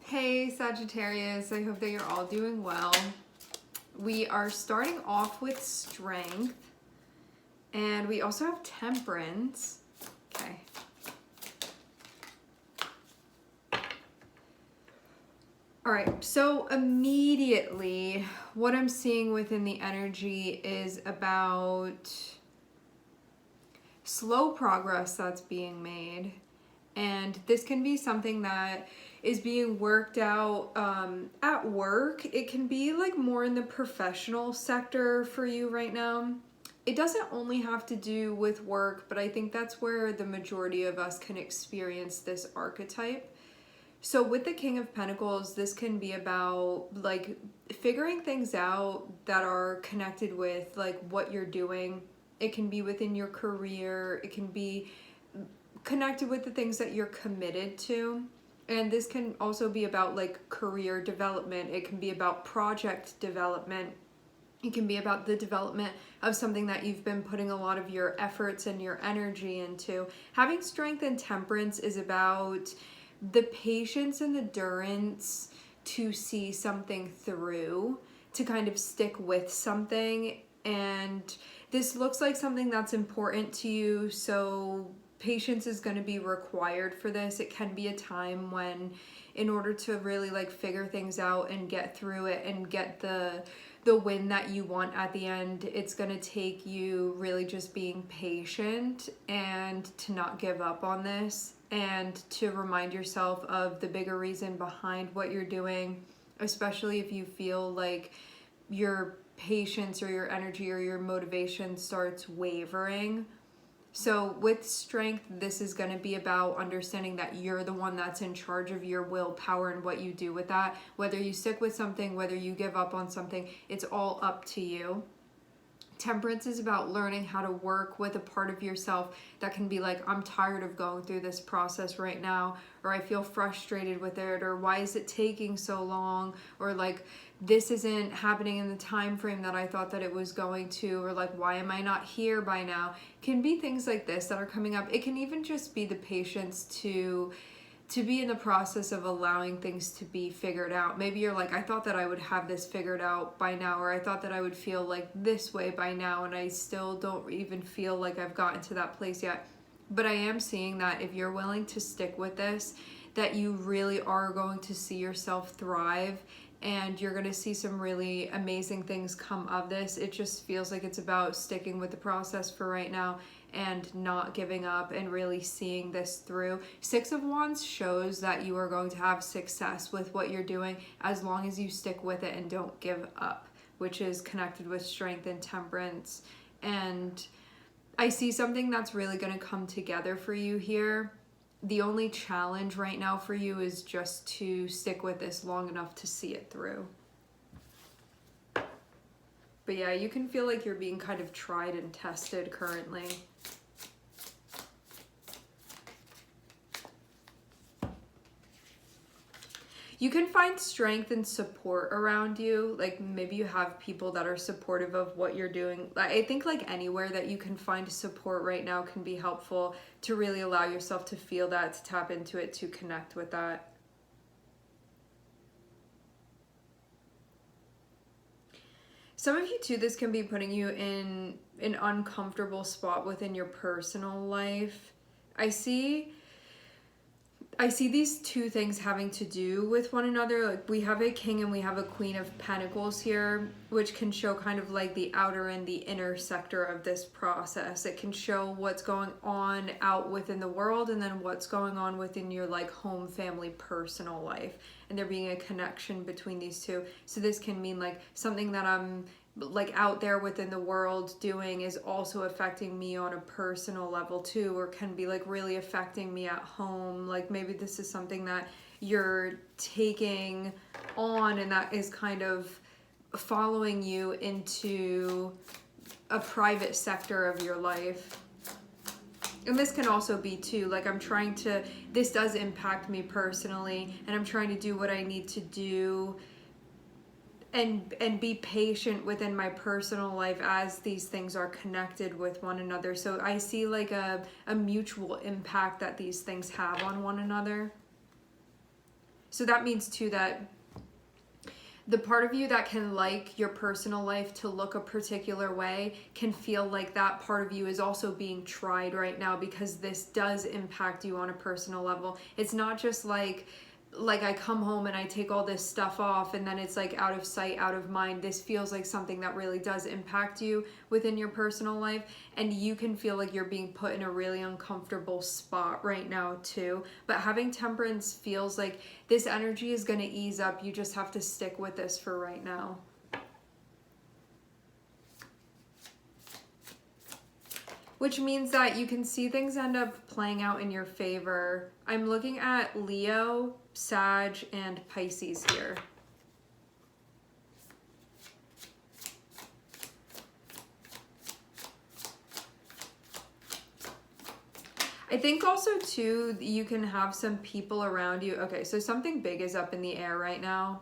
Hey Sagittarius, I hope that you're all doing well. We are starting off with strength, and we also have temperance. Okay. All right, so immediately what I'm seeing within the energy is about slow progress that's being made. And this can be something that is being worked out at work. It can be like more in the professional sector for you right now. It doesn't only have to do with work, but I think that's where the majority of us can experience this archetype. So with the King of Pentacles, this can be about like figuring things out that are connected with like what you're doing. It can be within your career. It can be connected with the things that you're committed to. And this can also be about like career development. It can be about project development. It can be about the development of something that you've been putting a lot of your efforts and your energy into. Having strength and temperance is about the patience and endurance to see something through, to kind of stick with something. And this looks like something that's important to you, so patience is going to be required for this. It can be a time when, in order to really like figure things out and get through it and get the win that you want at the end, it's going to take you really just being patient and to not give up on this, and to remind yourself of the bigger reason behind what you're doing, especially if you feel like your patience or your energy or your motivation starts wavering. So with strength, this is going to be about understanding that you're the one that's in charge of your willpower and what you do with that. Whether you stick with something, whether you give up on something, it's all up to you. Temperance is about learning how to work with a part of yourself that can be like, I'm tired of going through this process right now, or I feel frustrated with it, or why is it taking so long, or like this isn't happening in the time frame that I thought that it was going to, or like why am I not here by now? It can be things like this that are coming up. It can even just be the patience to be in the process of allowing things to be figured out. Maybe you're like, I thought that I would have this figured out by now, or I thought that I would feel like this way by now, and I still don't even feel like I've gotten to that place yet. But I am seeing that if you're willing to stick with this, that you really are going to see yourself thrive, and you're going to see some really amazing things come of this. It just feels like it's about sticking with the process for right now and not giving up and really seeing this through. Six of Wands shows that you are going to have success with what you're doing as long as you stick with it and don't give up, which is connected with strength and temperance. And I see something that's really going to come together for you here. The only challenge right now for you is just to stick with this long enough to see it through. But yeah, you can feel like you're being kind of tried and tested currently. You can find strength and support around you. Like maybe you have people that are supportive of what you're doing. I think like anywhere that you can find support right now can be helpful to really allow yourself to feel that, to tap into it, to connect with that. Some of you too, this can be putting you in an uncomfortable spot within your personal life. I see these two things having to do with one another. Like we have a King and we have a Queen of Pentacles here, which can show kind of like the outer and the inner sector of this process. It can show what's going on out within the world, and then what's going on within your like home, family, personal life, and there being a connection between these two. So this can mean like something that I'm like out there within the world doing is also affecting me on a personal level too, or can be like really affecting me at home. Like maybe this is something that you're taking on and that is kind of following you into a private sector of your life. And this can also be too, like this does impact me personally, and I'm trying to do what I need to do and be patient within my personal life as these things are connected with one another. So I see like a mutual impact that these things have on one another. So that means too that the part of you that can like your personal life to look a particular way can feel like that part of you is also being tried right now, because this does impact you on a personal level. It's not just like I come home and I take all this stuff off and then it's like out of sight, out of mind. This feels like something that really does impact you within your personal life, and you can feel like you're being put in a really uncomfortable spot right now too. But having Temperance feels like this energy is going to ease up. You just have to stick with this for right now. Which means that you can see things end up playing out in your favor. I'm looking at Leo, Sag, and Pisces here. I think also too, you can have some people around you. Okay, so something big is up in the air right now.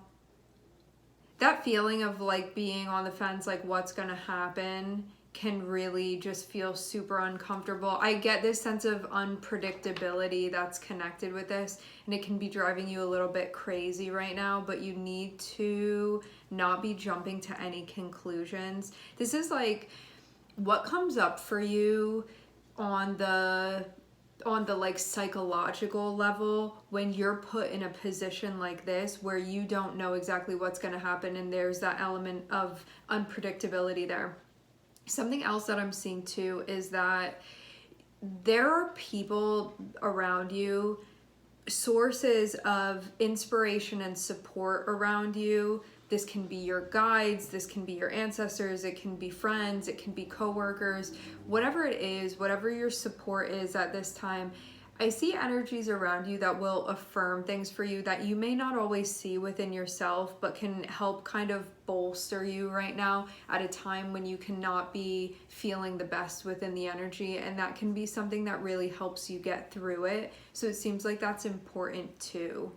That feeling of like being on the fence, like what's gonna happen, can really just feel super uncomfortable. I get this sense of unpredictability that's connected with this, and it can be driving you a little bit crazy right now, but you need to not be jumping to any conclusions. This is like what comes up for you on the like psychological level when you're put in a position like this where you don't know exactly what's going to happen, and there's that element of unpredictability there. Something else that I'm seeing too is that there are people around you, sources of inspiration and support around you. This can be your guides, this can be your ancestors, it can be friends, it can be coworkers, whatever it is, whatever your support is at this time. I see energies around you that will affirm things for you that you may not always see within yourself, but can help kind of bolster you right now at a time when you cannot be feeling the best within the energy, and that can be something that really helps you get through it. So it seems like that's important too.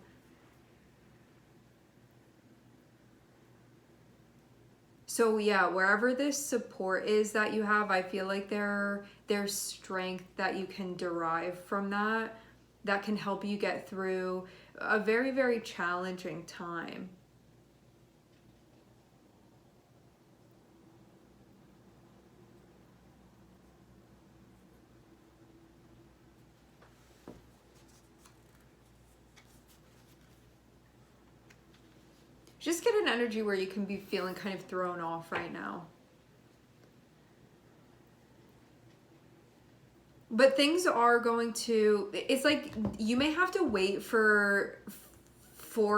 So yeah, wherever this support is that you have, I feel like there's strength that you can derive from that can help you get through a very, very challenging time. Just get an energy where you can be feeling kind of thrown off right now. But things are going to, it's like you may have to wait for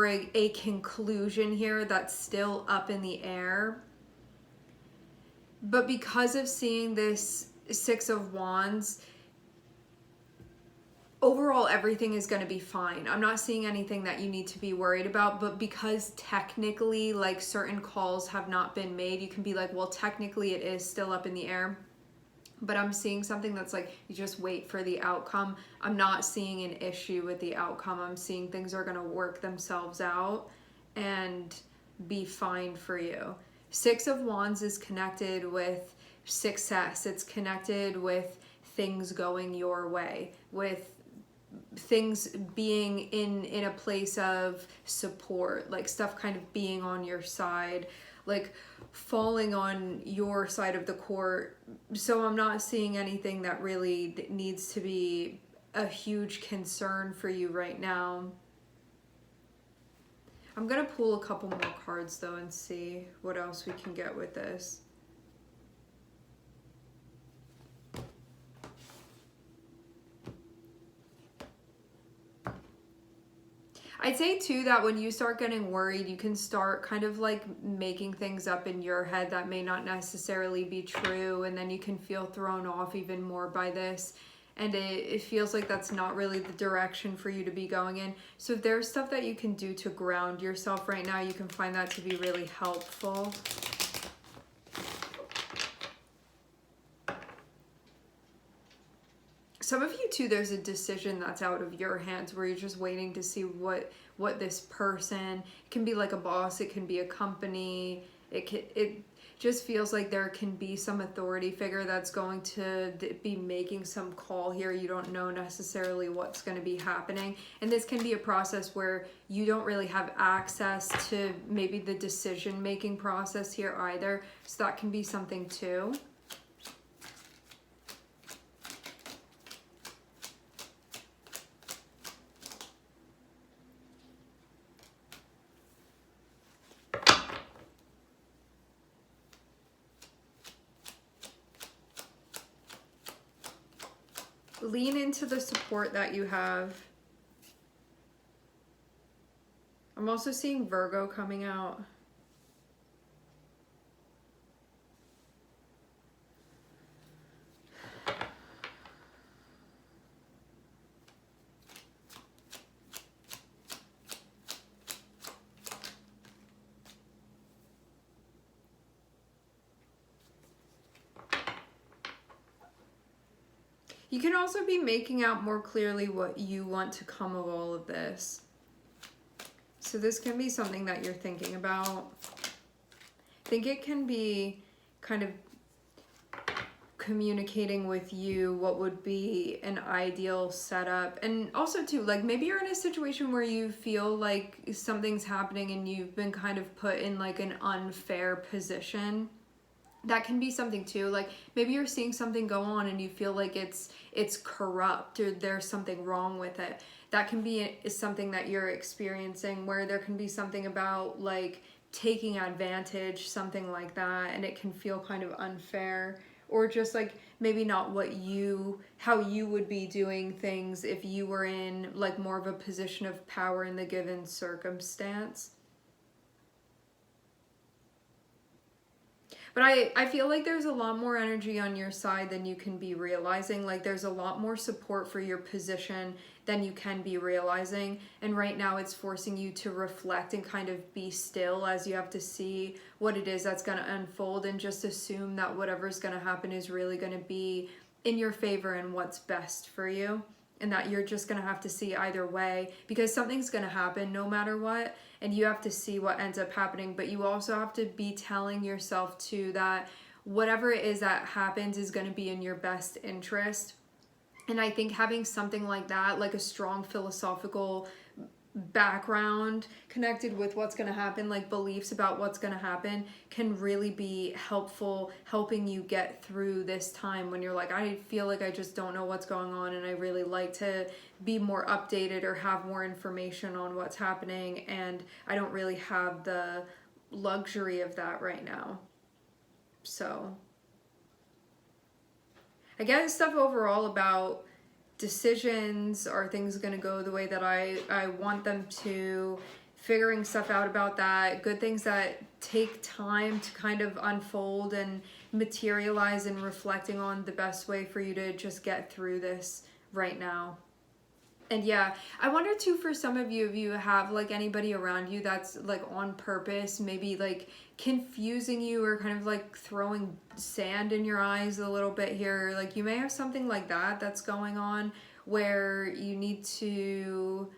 a conclusion here that's still up in the air. But because of seeing this Six of Wands, overall everything is going to be fine. I'm not seeing anything that you need to be worried about, but because technically like certain calls have not been made, you can be like, well, technically it is still up in the air. But I'm seeing something that's like, you just wait for the outcome. I'm not seeing an issue with the outcome. I'm seeing things are going to work themselves out and be fine for you. Six of Wands is connected with success. It's connected with things going your way, with things being in a place of support, like stuff kind of being on your side, like falling on your side of the court. So I'm not seeing anything that really needs to be a huge concern for you right now. I'm gonna pull a couple more cards though and see what else we can get with this. I'd say too that when you start getting worried, you can start kind of like making things up in your head that may not necessarily be true, and then you can feel thrown off even more by this, and it feels like that's not really the direction for you to be going in. So if there's stuff that you can do to ground yourself right now, you can find that to be really helpful. Some of you too, there's a decision that's out of your hands where you're just waiting to see what this person, it can be like a boss, it can be a company, it just feels like there can be some authority figure that's going to be making some call here. You don't know necessarily what's going to be happening. And this can be a process where you don't really have access to maybe the decision-making process here either. So that can be something too. Lean into the support that you have. I'm also seeing Virgo coming out. You can also be making out more clearly what you want to come of all of this. So this can be something that you're thinking about. I think it can be kind of communicating with you what would be an ideal setup. And also too, like maybe you're in a situation where you feel like something's happening and you've been kind of put in like an unfair position. That can be something too. Like maybe you're seeing something go on and you feel like it's corrupt or there's something wrong with it. That can be something that you're experiencing, where there can be something about like taking advantage, something like that, and it can feel kind of unfair, or just like maybe not how you would be doing things if you were in like more of a position of power in the given circumstance. But I feel like there's a lot more energy on your side than you can be realizing. Like there's a lot more support for your position than you can be realizing. And right now it's forcing you to reflect and kind of be still as you have to see what it is that's going to unfold, and just assume that whatever's going to happen is really going to be in your favor and what's best for you. And that you're just going to have to see either way, because something's going to happen no matter what, and you have to see what ends up happening. But you also have to be telling yourself too that whatever it is that happens is going to be in your best interest. And I think having something like that, like a strong philosophical background connected with what's going to happen, like beliefs about what's going to happen, can really be helpful, helping you get through this time when you're like, I feel like I just don't know what's going on, and I really like to be more updated or have more information on what's happening, and I don't really have the luxury of that right now. So I get stuff overall about decisions. Are things going to go the way that I want them to? Figuring stuff out about that. Good things that take time to kind of unfold and materialize, and reflecting on the best way for you to just get through this right now. And yeah, I wonder too, for some of you, if you have like anybody around you that's like on purpose, maybe like confusing you or kind of like throwing sand in your eyes a little bit here. Like you may have something like that that's going on, where you need to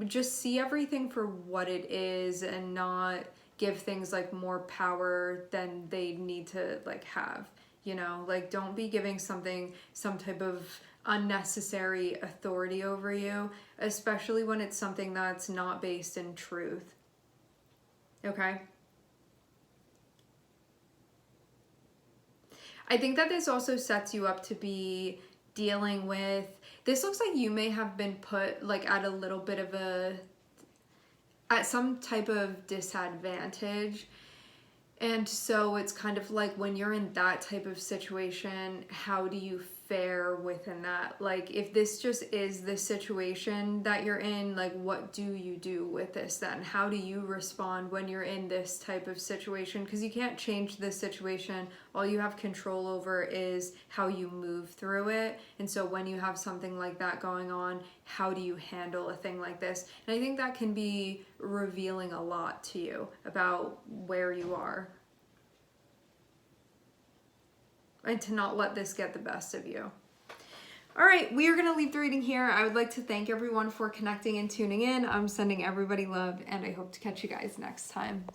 just see everything for what it is and not give things like more power than they need to like have, you know? Like don't be giving something some type of unnecessary authority over you, especially when it's something that's not based in truth. Okay? I think that this also sets you up to be dealing with, this looks like you may have been put like at a little bit of at some type of disadvantage. And so it's kind of like, when you're in that type of situation, how do you fare within that? Like if this just is the situation that you're in, like what do you do with this then? How do you respond when you're in this type of situation? Because you can't change the situation. All you have control over is how you move through it. And so when you have something like that going on, how do you handle a thing like this? And I think that can be revealing a lot to you about where you are. And to not let this get the best of you. All right, we are going to leave the reading here. I would like to thank everyone for connecting and tuning in. I'm sending everybody love, and I hope to catch you guys next time.